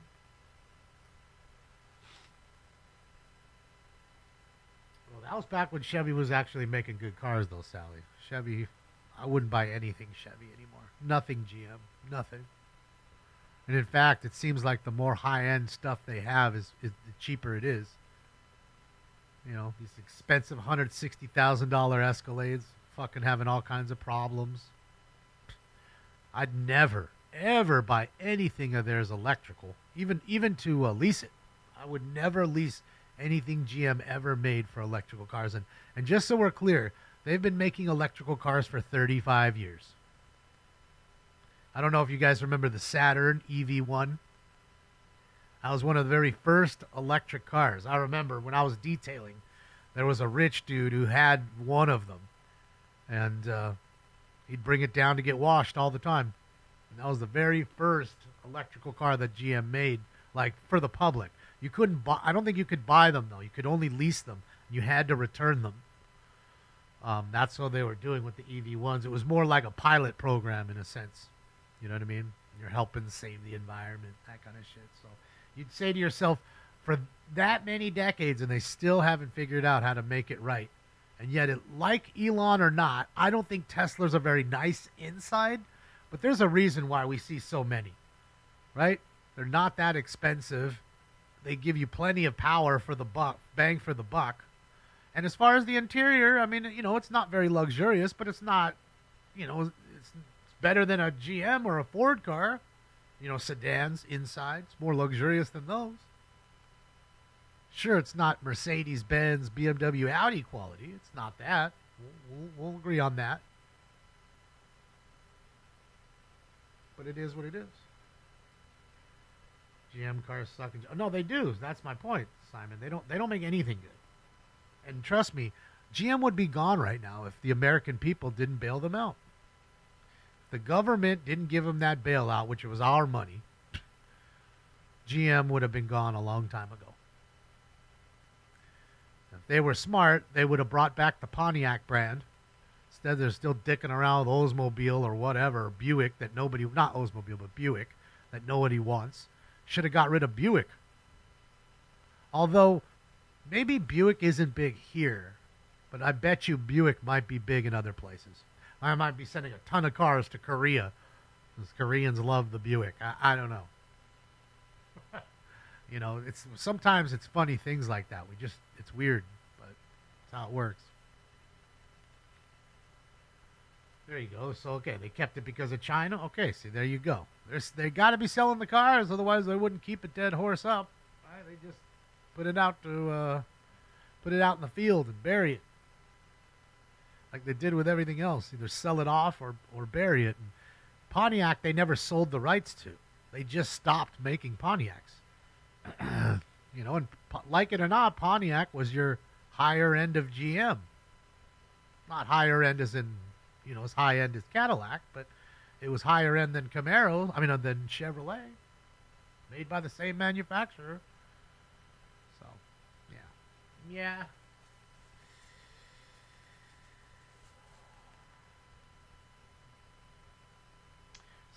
Well, that was back when Chevy was actually making good cars, though, Sally. Chevy, I wouldn't buy anything Chevy anymore. Nothing GM, nothing. And in fact, it seems like the more high-end stuff they have is the cheaper it is. You know, these expensive $160,000 Escalades, fucking having all kinds of problems. I'd never, ever buy anything of theirs electrical, even to lease it. I would never lease anything GM ever made for electrical cars. And just so we're clear, they've been making electrical cars for 35 years. I don't know if you guys remember the Saturn EV1. That was one of the very first electric cars. I remember when I was detailing, there was a rich dude who had one of them. And he'd bring it down to get washed all the time. And that was the very first electrical car that GM made, like, for the public. You couldn't buy, I don't think you could buy them, though. You could only lease them. You had to return them. That's what they were doing with the EV1s. It was more like a pilot program in a sense. You know what I mean? You're helping save the environment, that kind of shit. So you'd say to yourself, for that many decades, and they still haven't figured out how to make it right. And yet, like Elon or not, I don't think Teslas are very nice inside, but there's a reason why we see so many, right? They're not that expensive. They give you plenty of power for the buck, bang for the buck. And as far as the interior, I mean, you know, it's not very luxurious, but it's not, you know, it's better than a GM or a Ford car. You know, sedans inside. It's more luxurious than those. Sure, it's not Mercedes-Benz, BMW, Audi quality. It's not that. We'll agree on that. But it is what it is. GM cars suck. No, they do. That's my point, Simon. They don't make anything good. And trust me, GM would be gone right now if the American people didn't bail them out. If the government didn't give them that bailout, which was our money, GM would have been gone a long time ago. If they were smart, they would have brought back the Pontiac brand. Instead, they're still dicking around with Oldsmobile or whatever, Buick that nobody, not Oldsmobile, but Buick, that nobody wants. Should have got rid of Buick. Although, maybe Buick isn't big here, But I bet you Buick might be big in other places. I might be sending a ton of cars to Korea because Koreans love the Buick. I don't know. You know, sometimes it's funny things like that. It's weird, but it's how it works. There you go. So, okay, they kept it because of China. Okay, see, there you go. They got to be selling the cars, otherwise they wouldn't keep a dead horse up. Right? They just put it out in the field and bury it, like they did with everything else. Either sell it off or bury it. And Pontiac, they never sold the rights to. They just stopped making Pontiacs. You know, and like it or not, Pontiac was your higher end of GM. Not higher end as in, you know, as high end as Cadillac, but it was higher end than Camaro. I mean, than Chevrolet. Made by the same manufacturer. So, yeah. Yeah.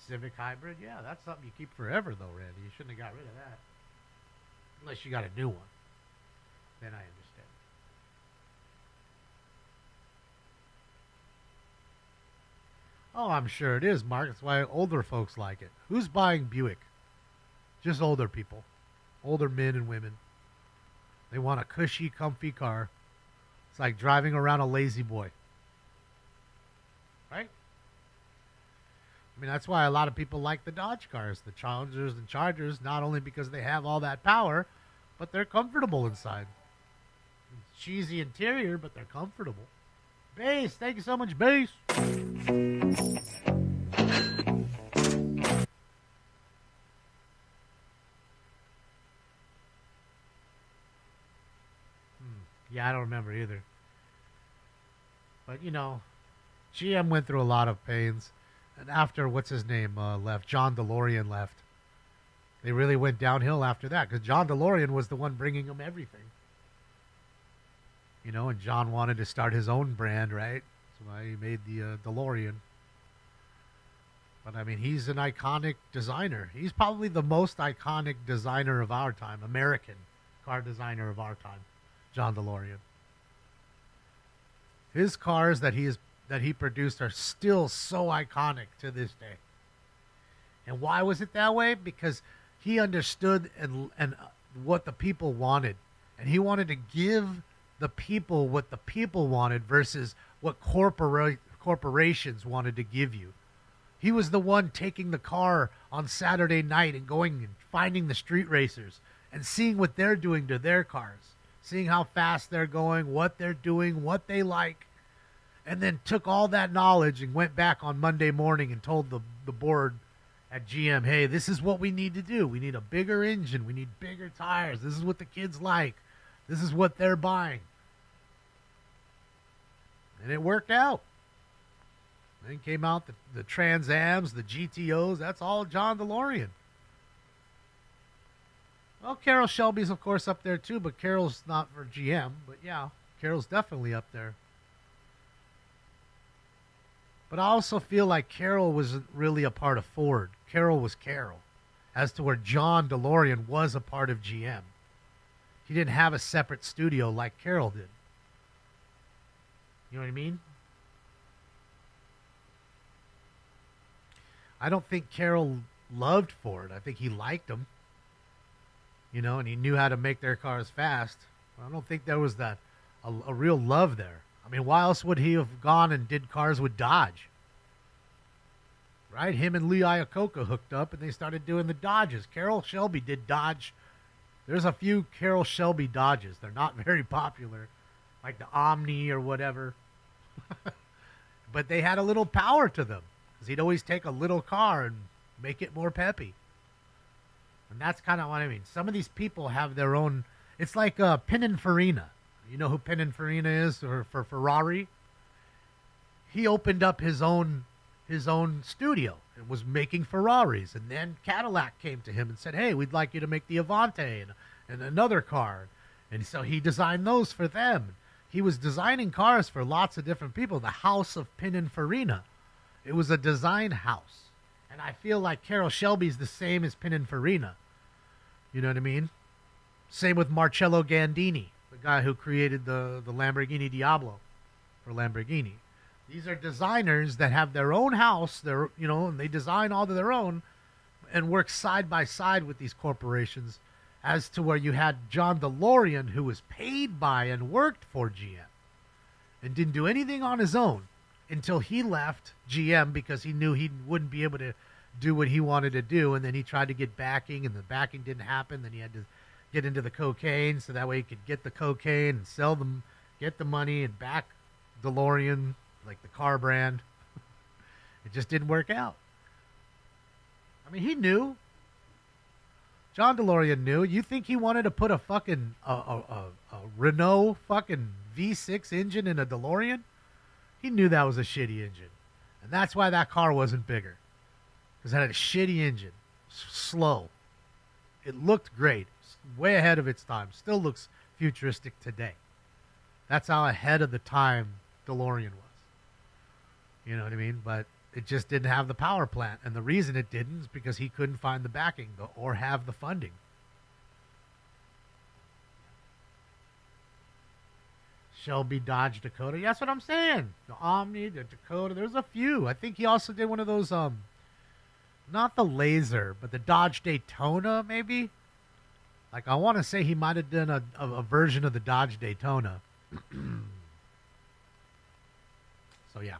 Civic Hybrid, yeah, that's something you keep forever, though, Randy. You shouldn't have got rid of that. Unless you got a new one. Then I understand. Oh, I'm sure it is, Mark. That's why older folks like it. Who's buying Buick? Just older people. Older men and women. They want a cushy, comfy car. It's like driving around a lazy boy. Right? I mean, that's why a lot of people like the Dodge cars, the Challengers and Chargers, not only because they have all that power, but they're comfortable inside. Cheesy interior, but they're comfortable. Bass, thank you so much, Bass. Yeah, I don't remember either. But, you know, GM went through a lot of pains. And after, what's his name, left, John DeLorean left, they really went downhill after that. Because John DeLorean was the one bringing them everything. You know, and John wanted to start his own brand, right? That's why he made the DeLorean. But, I mean, he's an iconic designer. He's probably the most iconic designer of our time, American car designer of our time, John DeLorean. His cars that he produced are still so iconic to this day. And why was it that way? Because he understood and what the people wanted. And he wanted to give the people what the people wanted versus what corporations wanted to give you. He was the one taking the car on Saturday night and going and finding the street racers and seeing what they're doing to their cars, seeing how fast they're going, what they're doing, what they like, and then took all that knowledge and went back on Monday morning and told the board at GM, hey, this is what we need to do. We need a bigger engine. We need bigger tires. This is what the kids like. This is what they're buying. And it worked out. Then came out the Trans Ams, the GTOs. That's all John DeLorean. Well, Carroll Shelby's, of course, up there, too, but Carroll's not for GM. But, yeah, Carroll's definitely up there. But I also feel like Carroll wasn't really a part of Ford. Carroll was Carroll, as to where John DeLorean was a part of GM. He didn't have a separate studio like Carroll did. You know what I mean? I don't think Carroll loved Ford. I think he liked them. You know, and he knew how to make their cars fast. I don't think there was a real love there. I mean, why else would he have gone and did cars with Dodge? Right? Him and Lee Iacocca hooked up, and they started doing the Dodges. Carroll Shelby did Dodge. There's a few Carroll Shelby Dodges. They're not very popular, like the Omni or whatever. But they had a little power to them, because he'd always take a little car and make it more peppy. And that's kind of what I mean. Some of these people have their own. It's like Pininfarina. You know who Pininfarina is for Ferrari? He opened up his own studio and was making Ferraris. And then Cadillac came to him and said, hey, we'd like you to make the Avante and another car. And so he designed those for them. He was designing cars for lots of different people. The House of Pininfarina. It was a design house. And I feel like Carroll Shelby's the same as Pininfarina. You know what I mean? Same with Marcello Gandini. the guy who created the Lamborghini Diablo for Lamborghini. These are designers that have their own house, and they design all to their own and work side by side with these corporations, as to where you had John DeLorean, who was paid by and worked for GM and didn't do anything on his own until he left GM because he knew he wouldn't be able to do what he wanted to do. And then he tried to get backing, and the backing didn't happen. Then he had to get into the cocaine so that way he could get the cocaine and sell them, get the money and back DeLorean, like the car brand. It just didn't work out. I mean, he knew. John DeLorean knew. You think he wanted to put a fucking a Renault fucking V6 engine in a DeLorean? He knew that was a shitty engine. And that's why that car wasn't bigger. Because it had a shitty engine. Slow. It looked great. Way ahead of its time. Still looks futuristic today. That's how ahead of the time DeLorean was. You know what I mean? But it just didn't have the power plant. And the reason it didn't is because he couldn't find the backing or have the funding. Shelby Dodge Dakota. Yeah, that's what I'm saying. The Omni, the Dakota. There's a few. I think he also did one of those, not the Laser, but the Dodge Daytona, maybe? Like, I want to say he might have done a version of the Dodge Daytona. So, yeah.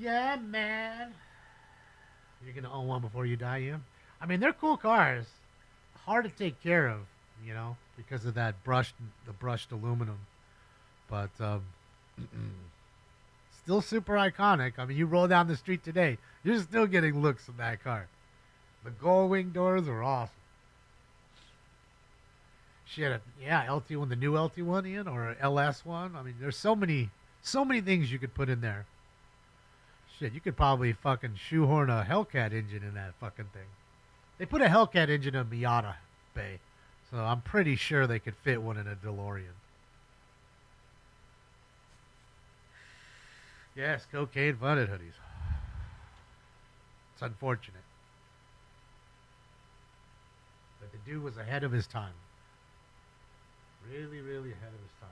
Yeah, man. You're going to own one before you die, yeah? I mean, they're cool cars. Hard to take care of, because of the brushed aluminum. But, still super iconic. I mean, you roll down the street today, you're still getting looks of that car. The gold wing doors are awesome. Shit, yeah, LT1, the new LT1, Ian, or LS1. I mean, there's so many things you could put in there. Shit, you could probably fucking shoehorn a Hellcat engine in that fucking thing. They put a Hellcat engine in a Miata Bay, so I'm pretty sure they could fit one in a DeLorean. Yes, cocaine-funded hoodies. It's unfortunate. But the dude was ahead of his time. Really, really ahead of his time.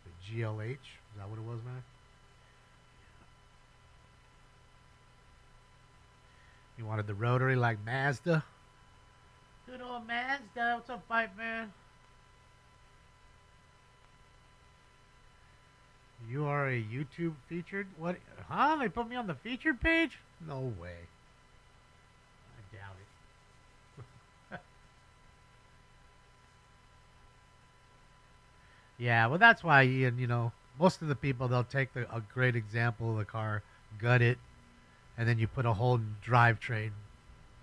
The GLH, is that what it was, man? You wanted the rotary like Mazda? Good old Mazda. What's up, Pipe Man? You are a YouTube featured? What? Huh? They put me on the featured page? No way. I doubt it. Yeah, well, that's why, Ian, most of the people, they'll take a great example of the car, gut it, and then you put a whole drivetrain,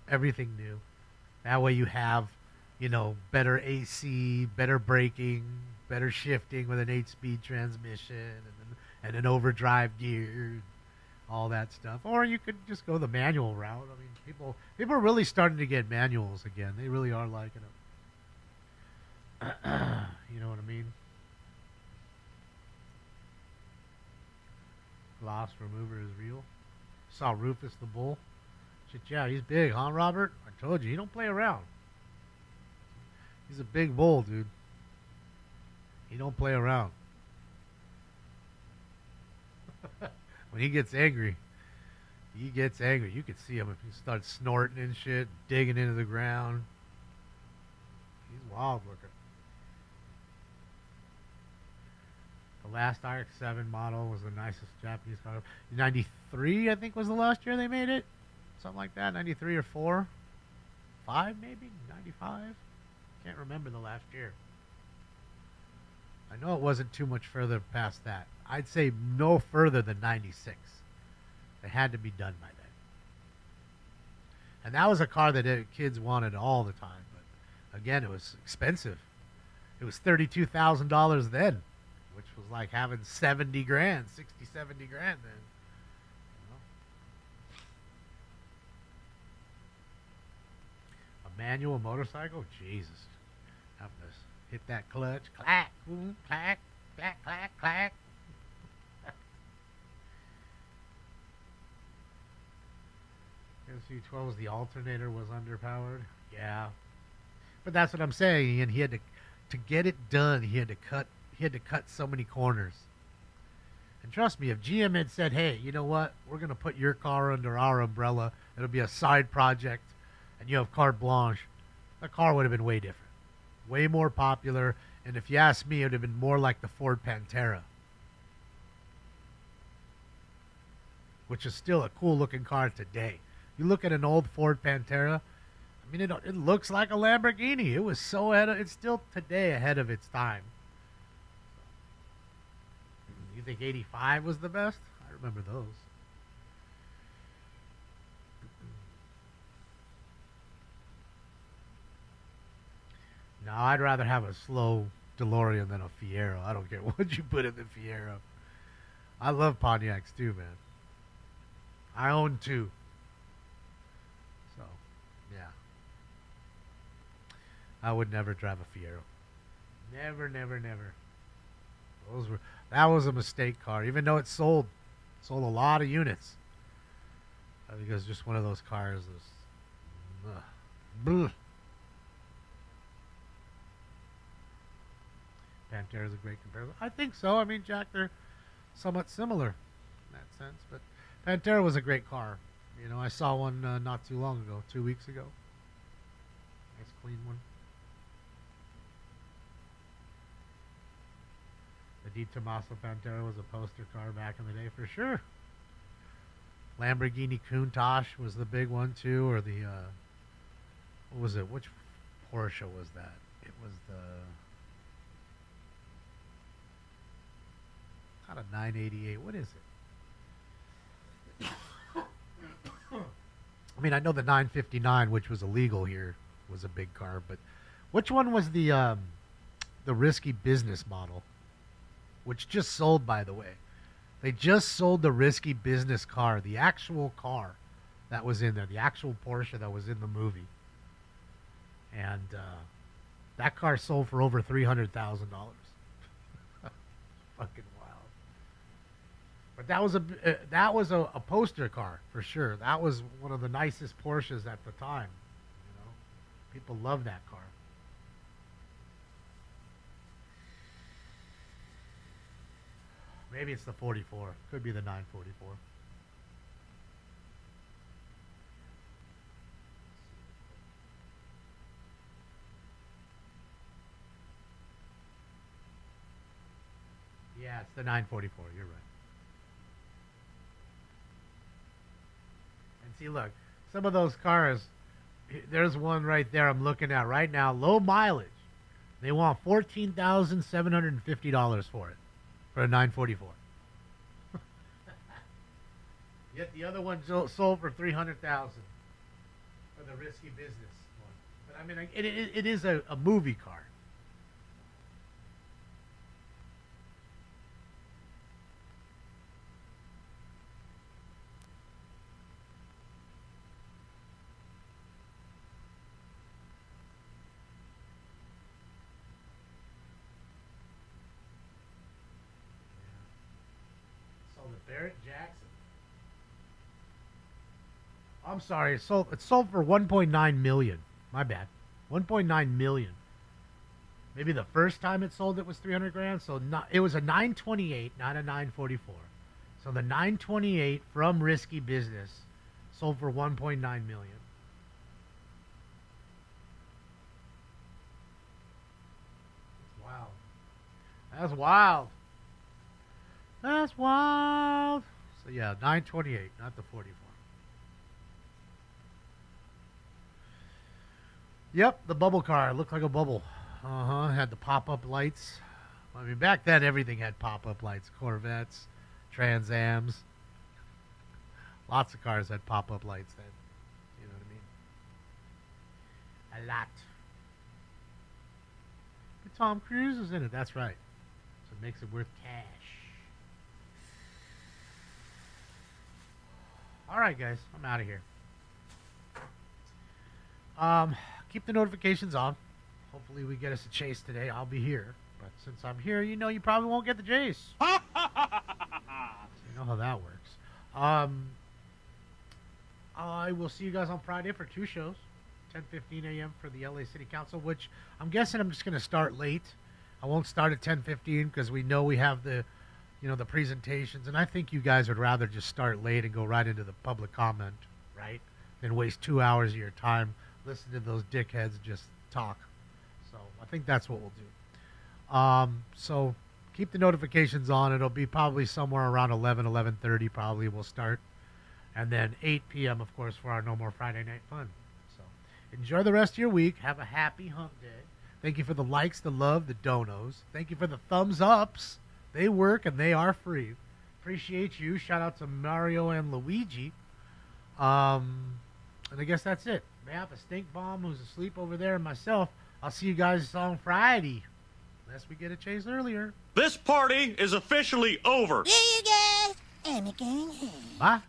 everything new. That way you have, better AC, better braking, better shifting with an 8-speed transmission, and an overdrive gear, all that stuff. Or you could just go the manual route. I mean, people are really starting to get manuals again. They really are liking them. You know what I mean? Gloss remover is real. Saw Rufus the Bull. Shit, yeah, he's big, huh, Robert? I told you, he don't play around. He's a big bull, dude. He don't play around. When he gets angry, you could see him if he starts snorting and shit, digging into the ground. He's wild looking. The last RX-7 model was the nicest Japanese car. 93, I think, was the last year they made it. Something like that. 93 or 4. 5, maybe? 95? Can't remember the last year. I know it wasn't too much further past that. I'd say no further than 96. It had to be done by then. And that was a car that kids wanted all the time. But again, it was expensive. It was $32,000 then, which was like having 70 grand, 60, 70 grand then. A manual motorcycle? Jesus. Having to hit that clutch. Clack, boom, clack, clack, clack, clack. C12 was the alternator was underpowered. Yeah, but that's what I'm saying. And he had to get it done. He had to cut so many corners. And trust me, if GM had said, "Hey, you know what? We're gonna put your car under our umbrella. It'll be a side project, and you have carte blanche," the car would have been way different, way more popular. And if you ask me, it would have been more like the Ford Pantera, which is still a cool-looking car today. You look at an old Ford Pantera, I mean, it looks like a Lamborghini. It was so it's still today ahead of its time. You think 85 was the best? I remember those. No, I'd rather have a slow DeLorean than a Fiero. I don't care what you put in the Fiero. I love Pontiacs too, man. I own 2. So, yeah. I would never drive a Fiero. Never, never, never. That was a mistake car, even though it sold a lot of units. I think it was just one of those cars that's Pantera is a great comparison. I think so. I mean, Jack, they're somewhat similar in that sense, but Pantera was a great car. You know, I saw one not too long ago, 2 weeks ago. Nice clean one. The Di Tommaso Pantera was a poster car back in the day for sure. Lamborghini Countach was the big one too, or the what was it? Which Porsche was that? It was the not a 988. What is it? I mean, I know the 959, which was illegal here, was a big car, but which one was the risky business model? Which just sold, by the way. They just sold the risky business car, the actual car that was in there, the actual Porsche that was in the movie. And that car sold for over $300,000. Fucking wild. But that was a poster car for sure. That was one of the nicest Porsches at the time. You know, people loved that car. Maybe it's the 44. Could be the 944. Yeah, it's the 944. You're right. And see, look, some of those cars, there's one right there I'm looking at right now, low mileage. They want $14,750 for it. For a 944. Yet the other one sold for $300,000 for the risky business one. But I mean, it is a movie car. Barrett Jackson. I'm sorry, it sold for 1.9 million. My bad. 1.9 million. Maybe the first time it sold it was 300 grand, so it was a 928, not a 944. So the 928 from Risky Business sold for 1.9 million. That's wild. That's wild. So yeah, 928, not the 44. Yep, the bubble car. It looked like a bubble. Had the pop-up lights. I mean, back then everything had pop-up lights. Corvettes, Trans Ams. Lots of cars had pop-up lights then. You know what I mean? A lot. But Tom Cruise is in it. That's right. So it makes it worth cash. All right, guys. I'm out of here. Keep the notifications on. Hopefully we get us a chase today. I'll be here. But since I'm here, you know you probably won't get the chase. So you know how that works. I will see you guys on Friday for 2 shows. 10:15 a.m. for the LA City Council, which I'm guessing I'm just going to start late. I won't start at 10:15 because we know we have the presentations, and I think you guys would rather just start late and go right into the public comment, right? Than waste 2 hours of your time listening to those dickheads just talk. So I think that's what we'll do. So keep the notifications on. It'll be probably somewhere around 11:30 probably we'll start. And then 8 p.m., of course, for our No More Friday Night Fun. So enjoy the rest of your week. Have a happy hump day. Thank you for the likes, the love, the donos. Thank you for the thumbs ups. They work and they are free. Appreciate you. Shout out to Mario and Luigi. And I guess that's it. Map, a stink bomb who's asleep over there, and myself. I'll see you guys on Friday. Unless we get it chased earlier. This party is officially over. Bye.